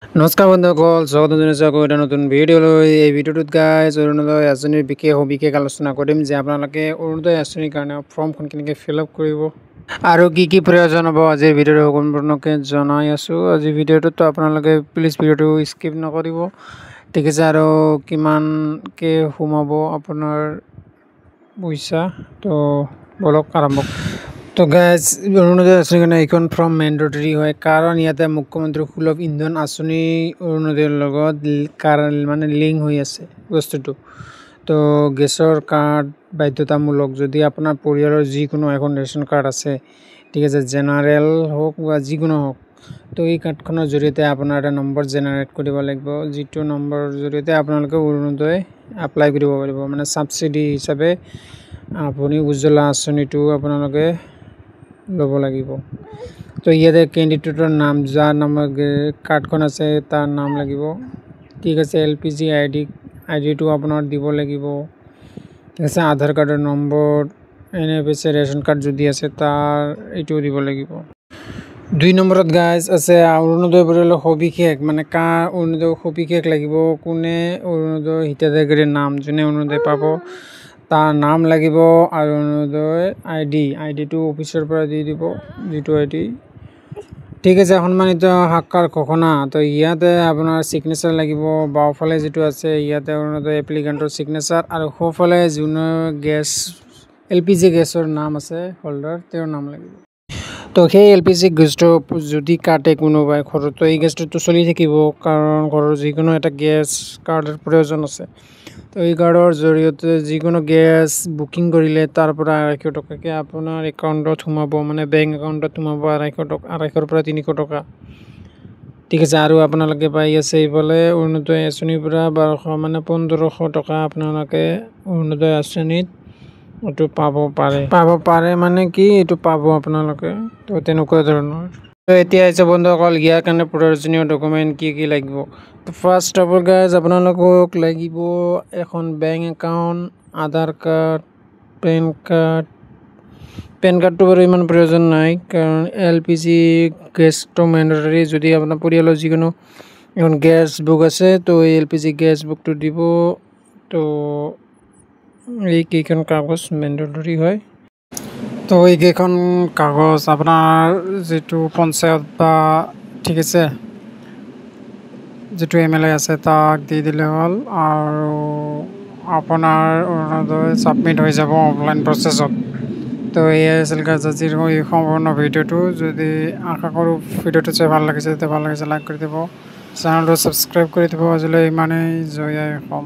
নমস্কাৰ বন্ধুসকল, স্বাগতম জনাইছোঁ আকৌ এটা নতুন ভিডিঅ'লৈ। এই ভিডিঅ'টোত গাইজ অৰুণোদয় আঁচনিৰ বিশেষ আলোচনা কৰিম যে আপোনালোকে অৰুণোদয় আঁচনিৰ কাৰণে ফৰ্মখন কেনেকৈ ফিল আপ কৰিব আৰু কি প্ৰয়োজন হ'ব আজিৰ ভিডিঅ'টো সম্পূৰ্ণকৈ জনাই আছোঁ। আজিৰ ভিডিঅ'টোত আপোনালোকে প্লিজ ভিডিঅ'টো স্কিপ নকৰিব, ঠিক আছে। আৰু কিমানকৈ সোমাব আপোনাৰ পইচা, তো বলক আৰম্ভ। তো গাইজ অৰুণোদয় আঁচনিৰ কাৰণে এইখন ফৰ্ম মেণ্ডেটৰী হয়, কাৰণ ইয়াতে মুখ্যমন্ত্ৰী সুলভ ইন্ধন আঁচনি অৰুণোদয়ৰ লগত লিংক হৈ আছে বস্তুটো। তো গেছৰ কাৰ্ড বাধ্যতামূলক যদি আপোনাৰ পৰিয়ালৰ যিকোনো এখন ৰেচন কাৰ্ড আছে, ঠিক আছে, জেনাৰেল হওক বা যিকোনো হওক, তো এই কাৰ্ডখনৰ জৰিয়তে আপোনাৰ এটা নম্বৰ জেনেৰেট কৰিব লাগিব, যিটো নম্বৰৰ জৰিয়তে আপোনালোকে অৰুণোদয় এপ্লাই কৰিব পাৰিব। মানে ছাবচিডি হিচাপে আপুনি উজ্জ্বলা আঁচনিটো আপোনালোকে ল'ব লাগিব। তো ইয়াতে কেণ্ডিডেটৰ নাম, যাৰ নামৰ কাৰ্ডখন আছে তাৰ নাম লাগিব, ঠিক আছে। LPG আইডিটো আপোনাৰ দিব লাগিব, ঠিক আছে। আধাৰ কাৰ্ডৰ নম্বৰ, NFS ৰেচন কাৰ্ড যদি আছে তাৰ এইটোও দিব লাগিব। 2 নম্বৰত গাইজ আছে অৰুণোদয় পৰিয়ালৰ সবিশেষ, মানে কাৰ অৰুণোদয় সবিশেষ লাগিব, কোনে অৰুণোদয় হিতাধিকাৰীৰ নাম, যোনে অৰুণোদয় পাব তাৰ নাম লাগিব, আৰু অৰুণোদয় আইডিটো অফিচৰ পৰা দি দিব, যিটো ID, ঠিক আছে। সন্মানিত সাক্ষৰ ঘোষণা, তো ইয়াতে আপোনাৰ ছিগনেচাৰ লাগিব। বাওঁফালে যিটো আছে ইয়াতে অৰুণোদয় এপ্লিকেণ্টৰ ছিগনেচাৰ, আৰু সোঁফালে যোনে LPG গেছৰ নাম আছে হোল্ডাৰ, তেওঁৰ নাম লাগিব। তো সেই LPG গেছটো যদি কাটে কোনোবাই ঘৰত, তো এই গেছটোতো চলি থাকিব, কাৰণ ঘৰৰ যিকোনো এটা গেছ কাৰ্ডৰ প্ৰয়োজন আছে। তো এই কাৰ্ডৰ জৰিয়তে যিকোনো গেছ বুকিং কৰিলে তাৰ পৰা 250 টকাকৈ আপোনাৰ একাউণ্টত সোমাব, মানে বেংক একাউণ্টত সোমাব 250 পৰা 300 টকা, ঠিক আছে। আৰু আপোনালোকে পাই আছে এইফালে অৰুণোদয় আঁচনিৰ পৰা 1200 মানে 1500 টকা আপোনালোকে অৰুণোদয় আঁচনিত এইটো পাব পাৰে মানে কি এইটো পাব আপোনালোকে, তো তেনেকুৱা ধৰণৰ। তো এতিয়া আহিছে বন্ধুসকল, ইয়াৰ কাৰণে প্ৰয়োজনীয় ডকুমেণ্ট কি লাগিব। তো ফাৰ্ষ্ট অফ অল গাইজ আপোনালোকক লাগিব এখন বেংক একাউণ্ট, আধাৰ কাৰ্ড, পেন কাৰ্ডটো বাৰু ইমান প্ৰয়োজন নাই, কাৰণ LPG গেছটো মেণ্ডেটৰী। যদি আপোনাৰ পৰিয়ালৰ যিকোনো এখন গেছ বুক আছে, তো এই LPG গেছ বুকটো দিব। তো এইকেইখন কাগজ মেণ্ডেটৰী হয়। তো এইকেইখন কাগজ আপোনাৰ যিটো পঞ্চায়ত বা, ঠিক আছে, যিটো MLA আছে তাক দি দিলে হ'ল, আৰু আপোনাৰ অৰুণোদয় ছাবমিট হৈ যাব অফলাইন প্ৰচেছত। তো এয়াই আছিল গাইজ আজিৰ এই সম্পূৰ্ণ ভিডিঅ'টো। যদি আশা কৰোঁ ভিডিঅ'টো চাই ভাল লাগিছে, লাইক কৰি দিব, চেনেলটো ছাবস্ক্ৰাইব কৰি দিব। আজিলৈ ইমানেই, জয় আই অসম।